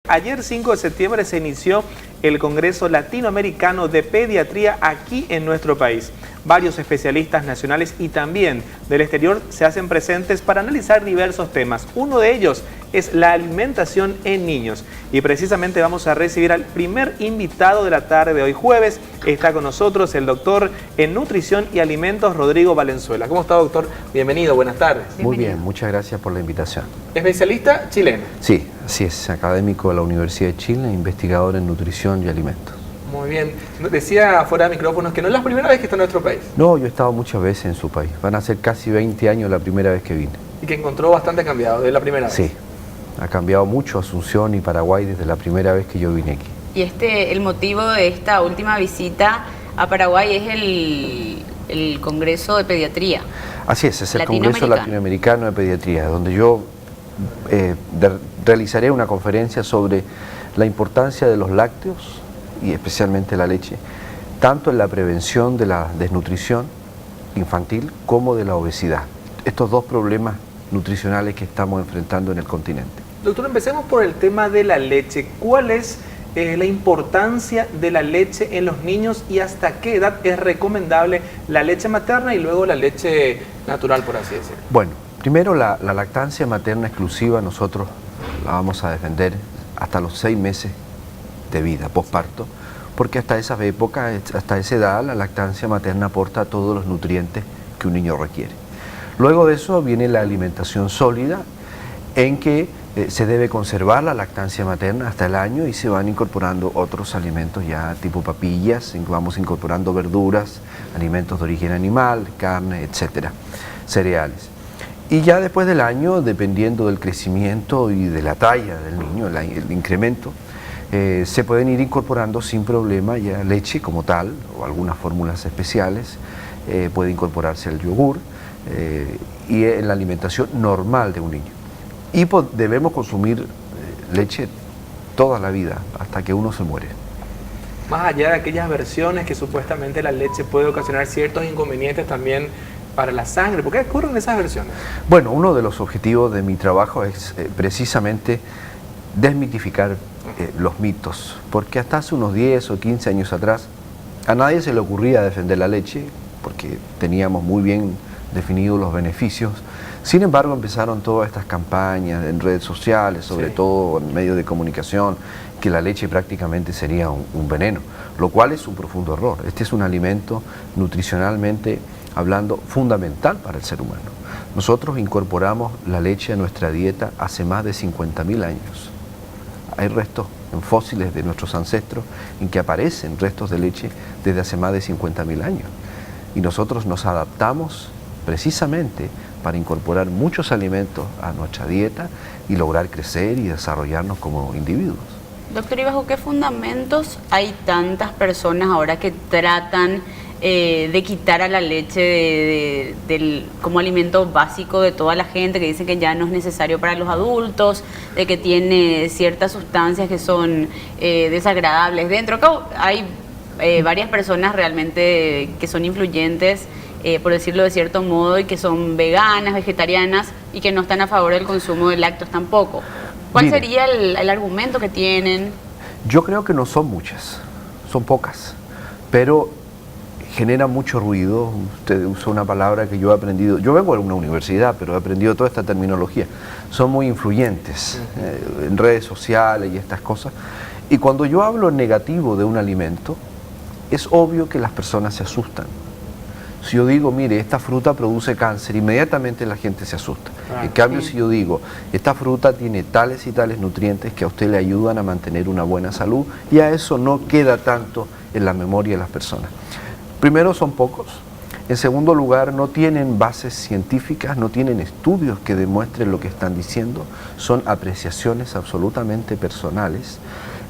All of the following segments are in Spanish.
Ayer 5 de septiembre se inició el Congreso Latinoamericano de Pediatría aquí en nuestro país. Varios especialistas nacionales y también del exterior se hacen presentes para analizar diversos temas. Uno de ellos es la alimentación en niños. Y precisamente vamos a recibir al primer invitado de la tarde de hoy jueves. Está con nosotros el doctor en Nutrición y Alimentos, Rodrigo Valenzuela. ¿Cómo está, doctor? Bienvenido, buenas tardes. Muy bien, muchas gracias por la invitación. ¿Especialista chileno? Sí, así es, académico de la Universidad de Chile, investigador en nutrición y alimentos. Muy bien. Decía fuera de micrófonos que no es la primera vez que está en nuestro país. No, yo he estado muchas veces en su país. Van a ser casi 20 años la primera vez que vine. Y que encontró bastante cambiado de la primera vez. Sí, ha cambiado mucho Asunción y Paraguay desde la primera vez que yo vine aquí. Y el motivo de esta última visita a Paraguay es el Congreso de Pediatría. Así es el Congreso Latinoamericano de Pediatría, donde yo realizaré una conferencia sobre la importancia de los lácteos y especialmente la leche, tanto en la prevención de la desnutrición infantil como de la obesidad. Estos dos problemas nutricionales que estamos enfrentando en el continente. Doctor, empecemos por el tema de la leche. ¿Cuál es la importancia de la leche en los niños y hasta qué edad es recomendable la leche materna y luego la leche natural, por así decirlo? Bueno, primero la lactancia materna exclusiva nosotros la vamos a defender hasta los 6 meses de vida, posparto, porque hasta esa época, hasta esa edad, la lactancia materna aporta todos los nutrientes que un niño requiere. Luego de eso viene la alimentación sólida, en que se debe conservar la lactancia materna hasta el año y se van incorporando otros alimentos ya tipo papillas, vamos incorporando verduras, alimentos de origen animal, carne, etcétera, cereales. Y ya después del año, dependiendo del crecimiento y de la talla del niño, el incremento, se pueden ir incorporando sin problema ya leche como tal o algunas fórmulas especiales, puede incorporarse el yogur y en la alimentación normal de un niño. Y debemos consumir leche toda la vida hasta que uno se muere. Más allá de aquellas versiones que supuestamente la leche puede ocasionar ciertos inconvenientes también para la sangre, ¿por qué ocurren esas versiones? Bueno, uno de los objetivos de mi trabajo es precisamente desmitificar los mitos, porque hasta hace unos 10 o 15 años atrás a nadie se le ocurría defender la leche porque teníamos muy bien definidos los beneficios. Sin embargo, empezaron todas estas campañas en redes sociales, sobre todo en medios de comunicación, que la leche prácticamente sería un veneno, lo cual es un profundo error. Este es un alimento nutricionalmente hablando fundamental para el ser humano. Nosotros incorporamos la leche a nuestra dieta hace más de 50.000 años. Hay restos en fósiles de nuestros ancestros en que aparecen restos de leche desde hace más de 50.000 años. Y nosotros nos adaptamos precisamente para incorporar muchos alimentos a nuestra dieta y lograr crecer y desarrollarnos como individuos. Doctor, ¿y bajo qué fundamentos hay tantas personas ahora que tratan de quitar a la leche como alimento básico de toda la gente, que dicen que ya no es necesario para los adultos, de que tiene ciertas sustancias que son desagradables dentro? Acá hay varias personas realmente que son influyentes, por decirlo de cierto modo, y que son veganas, vegetarianas y que no están a favor del consumo de lácteos tampoco. ¿Cuál sería el argumento que tienen? Yo creo que no son muchas, son pocas, pero genera mucho ruido. Usted usó una palabra que yo he aprendido, yo vengo de una universidad, pero he aprendido toda esta terminología. Son muy influyentes en redes sociales y estas cosas. Y cuando yo hablo en negativo de un alimento, es obvio que las personas se asustan. Si yo digo, mire, esta fruta produce cáncer, inmediatamente la gente se asusta. En cambio, si yo digo, esta fruta tiene tales y tales nutrientes que a usted le ayudan a mantener una buena salud, y a eso no queda tanto en la memoria de las personas. Primero, son pocos. En segundo lugar, no tienen bases científicas, no tienen estudios que demuestren lo que están diciendo. Son apreciaciones absolutamente personales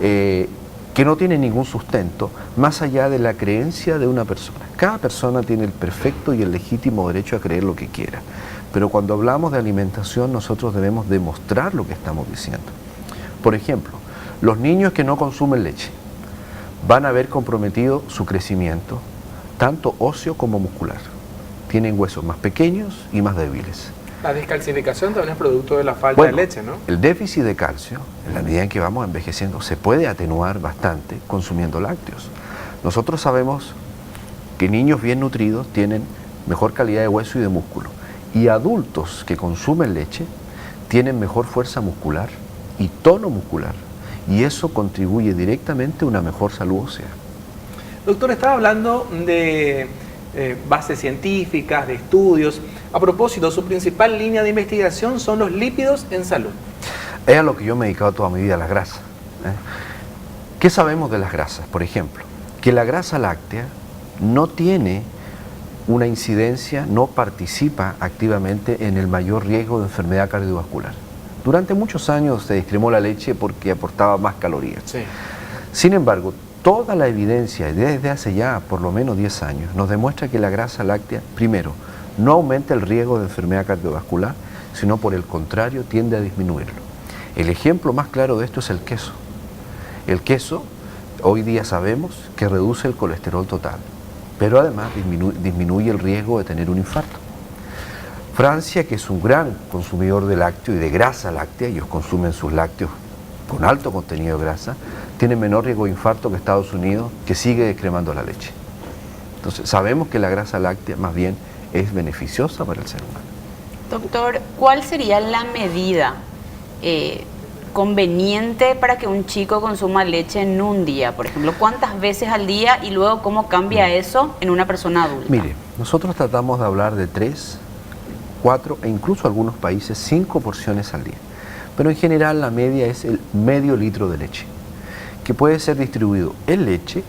que no tienen ningún sustento más allá de la creencia de una persona. Cada persona tiene el perfecto y el legítimo derecho a creer lo que quiera. Pero cuando hablamos de alimentación, nosotros debemos demostrar lo que estamos diciendo. Por ejemplo, los niños que no consumen leche van a ver comprometido su crecimiento, tanto óseo como muscular. Tienen huesos más pequeños y más débiles. La descalcificación también es producto de la falta de leche, ¿no? El déficit de calcio, en la medida en que vamos envejeciendo, se puede atenuar bastante consumiendo lácteos. Nosotros sabemos que niños bien nutridos tienen mejor calidad de hueso y de músculo, y adultos que consumen leche tienen mejor fuerza muscular y tono muscular, y eso contribuye directamente a una mejor salud ósea. Doctor, estaba hablando de bases científicas, de estudios. A propósito, su principal línea de investigación son los lípidos en salud. Es a lo que yo me he dedicado toda mi vida, a las grasas. ¿Qué sabemos de las grasas? Por ejemplo, que la grasa láctea no tiene una incidencia, no participa activamente en el mayor riesgo de enfermedad cardiovascular. Durante muchos años se discriminó la leche porque aportaba más calorías. Sí. Sin embargo, toda la evidencia desde hace ya por lo menos 10 años nos demuestra que la grasa láctea, primero, no aumenta el riesgo de enfermedad cardiovascular, sino por el contrario tiende a disminuirlo. El ejemplo más claro de esto es el queso. El queso, hoy día sabemos que reduce el colesterol total, pero además disminuye el riesgo de tener un infarto. Francia, que es un gran consumidor de lácteo y de grasa láctea, ellos consumen sus lácteos con alto contenido de grasa, tiene menor riesgo de infarto que Estados Unidos, que sigue descremando la leche. Entonces, sabemos que la grasa láctea más bien es beneficiosa para el ser humano. Doctor, ¿cuál sería la medida conveniente para que un chico consuma leche en un día? Por ejemplo, ¿cuántas veces al día y luego cómo cambia eso en una persona adulta? Mire, nosotros tratamos de hablar de 3, 4 e incluso algunos países 5 porciones al día. Pero en general la media es el medio litro de leche, que puede ser distribuido en leche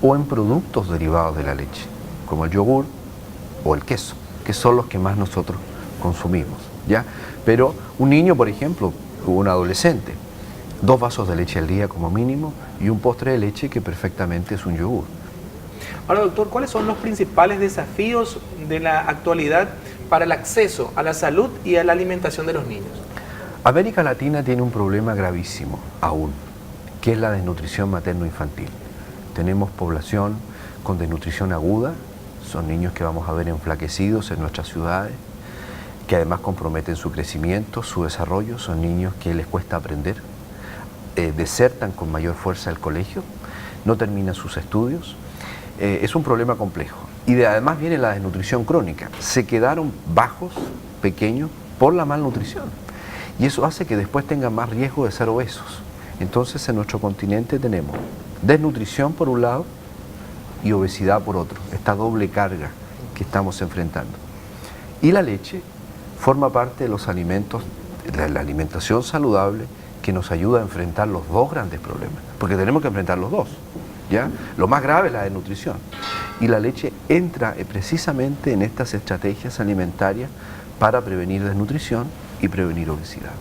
o en productos derivados de la leche, como el yogur o el queso, que son los que más nosotros consumimos, ¿ya? Pero un niño, por ejemplo, o un adolescente, 2 vasos de leche al día como mínimo y un postre de leche que perfectamente es un yogur. Ahora, doctor, ¿cuáles son los principales desafíos de la actualidad para el acceso a la salud y a la alimentación de los niños? América Latina tiene un problema gravísimo aún, que es la desnutrición materno-infantil. Tenemos población con desnutrición aguda, son niños que vamos a ver enflaquecidos en nuestras ciudades, que además comprometen su crecimiento, su desarrollo, son niños que les cuesta aprender, desertan con mayor fuerza el colegio, no terminan sus estudios. Es un problema complejo. Y además viene la desnutrición crónica. Se quedaron bajos, pequeños, por la malnutrición. Y eso hace que después tengan más riesgo de ser obesos. Entonces en nuestro continente tenemos desnutrición por un lado y obesidad por otro. Esta doble carga que estamos enfrentando. Y la leche forma parte de los alimentos, de la alimentación saludable, que nos ayuda a enfrentar los dos grandes problemas. Porque tenemos que enfrentar los dos. ¿Ya? Lo más grave es la desnutrición. Y la leche entra precisamente en estas estrategias alimentarias para prevenir desnutrición y prevenir obesidad.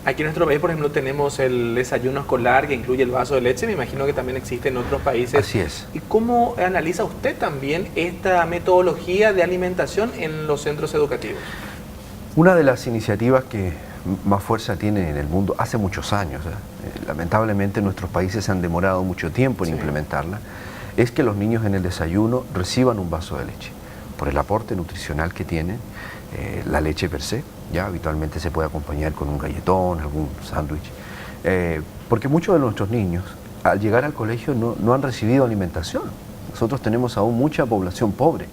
Aquí en nuestro país, por ejemplo, tenemos el desayuno escolar que incluye el vaso de leche. Me imagino que también existe en otros países. Así es. ¿Y cómo analiza usted también esta metodología de alimentación en los centros educativos? Una de las iniciativas que más fuerza tiene en el mundo hace muchos años, lamentablemente nuestros países se han demorado mucho tiempo en implementarla, es que los niños en el desayuno reciban un vaso de leche, por el aporte nutricional que tiene la leche per se. Ya habitualmente se puede acompañar con un galletón, algún sándwich, porque muchos de nuestros niños al llegar al colegio no han recibido alimentación. Nosotros tenemos aún mucha población pobre,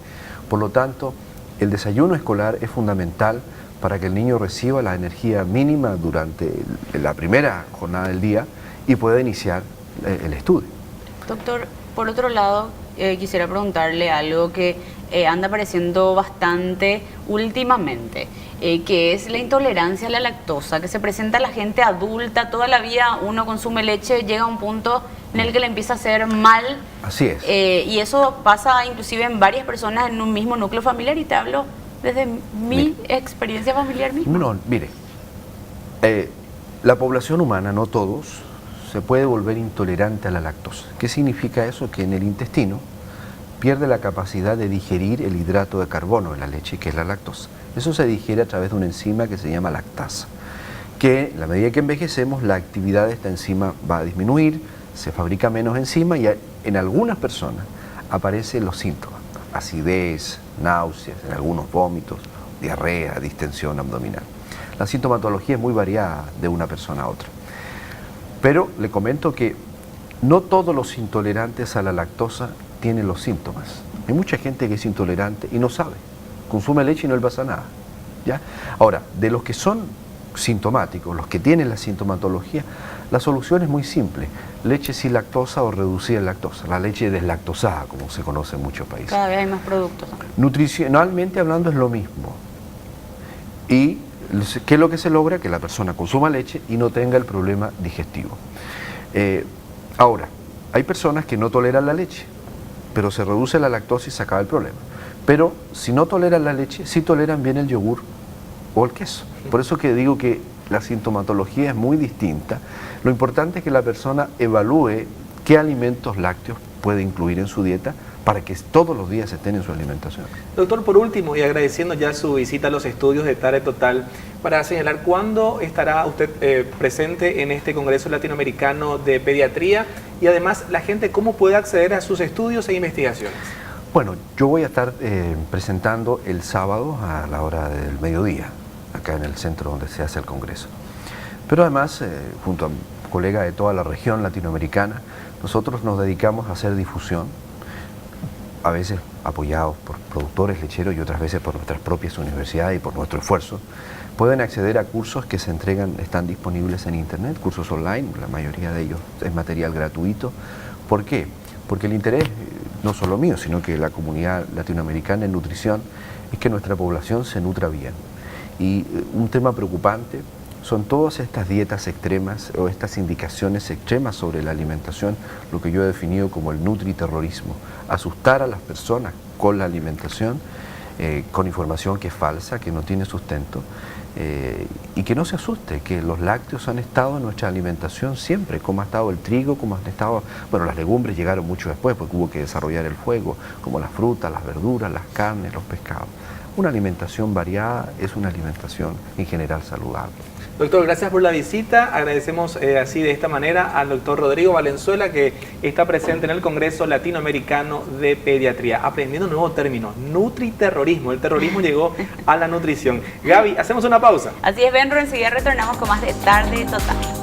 por lo tanto el desayuno escolar es fundamental para que el niño reciba la energía mínima durante la primera jornada del día y pueda iniciar el estudio. Doctor, por otro lado, quisiera preguntarle algo que anda apareciendo bastante últimamente, que es la intolerancia a la lactosa, que se presenta a la gente adulta. Toda la vida uno consume leche, llega a un punto en el que le empieza a hacer mal. Así es. Y eso pasa inclusive en varias personas en un mismo núcleo familiar, y te hablo desde mi experiencia familiar misma. No, mire, la población humana, no todos, se puede volver intolerante a la lactosa. ¿Qué significa eso? Que en el intestino pierde la capacidad de digerir el hidrato de carbono de la leche, que es la lactosa. Eso se digiere a través de una enzima que se llama lactasa, que a la medida que envejecemos la actividad de esta enzima va a disminuir, se fabrica menos enzima y en algunas personas aparecen los síntomas: acidez, náuseas, en algunos vómitos, diarrea, distensión abdominal. La sintomatología es muy variada de una persona a otra. Pero le comento que no todos los intolerantes a la lactosa tienen los síntomas. Hay mucha gente que es intolerante y no sabe. Consume leche y no le pasa nada. ¿Ya? Ahora, de los que son sintomáticos, los que tienen la sintomatología, la solución es muy simple: leche sin lactosa o reducida en lactosa, la leche deslactosada, como se conoce en muchos países. Cada vez hay más productos. Nutricionalmente hablando es lo mismo. ¿Y qué es lo que se logra? Que la persona consuma leche y no tenga el problema digestivo. Ahora, hay personas que no toleran la leche, pero se reduce la lactosa y se acaba el problema. Pero si no toleran la leche, sí toleran bien el yogur o el queso. Por eso que digo que la sintomatología es muy distinta. Lo importante es que la persona evalúe qué alimentos lácteos puede incluir en su dieta para que todos los días estén en su alimentación. Doctor, por último, y agradeciendo ya su visita a los estudios de Tare Total, para señalar cuándo estará usted presente en este Congreso Latinoamericano de Pediatría y además la gente cómo puede acceder a sus estudios e investigaciones. Bueno, yo voy a estar presentando el sábado a la hora del mediodía, acá en el centro donde se hace el Congreso. Pero además, junto a colegas de toda la región latinoamericana, nosotros nos dedicamos a hacer difusión, a veces apoyados por productores lecheros y otras veces por nuestras propias universidades y por nuestro esfuerzo. Pueden acceder a cursos que se entregan, están disponibles en internet, cursos online, la mayoría de ellos es material gratuito. ¿Por qué? Porque el interés, no solo mío, sino que la comunidad latinoamericana en nutrición, es que nuestra población se nutra bien. Y un tema preocupante son todas estas dietas extremas o estas indicaciones extremas sobre la alimentación, lo que yo he definido como el nutriterrorismo. Asustar a las personas con la alimentación, con información que es falsa, que no tiene sustento, y que no se asuste, que los lácteos han estado en nuestra alimentación siempre, como ha estado el trigo, como han estado, bueno, las legumbres llegaron mucho después porque hubo que desarrollar el fuego, como las frutas, las verduras, las carnes, los pescados. Una alimentación variada es una alimentación en general saludable. Doctor, gracias por la visita. Agradecemos así de esta manera al doctor Rodrigo Valenzuela, que está presente en el Congreso Latinoamericano de Pediatría, aprendiendo un nuevo término, nutriterrorismo. El terrorismo llegó a la nutrición. Gaby, hacemos una pausa. Así es, Benro, enseguida retornamos con más de Tarde Total.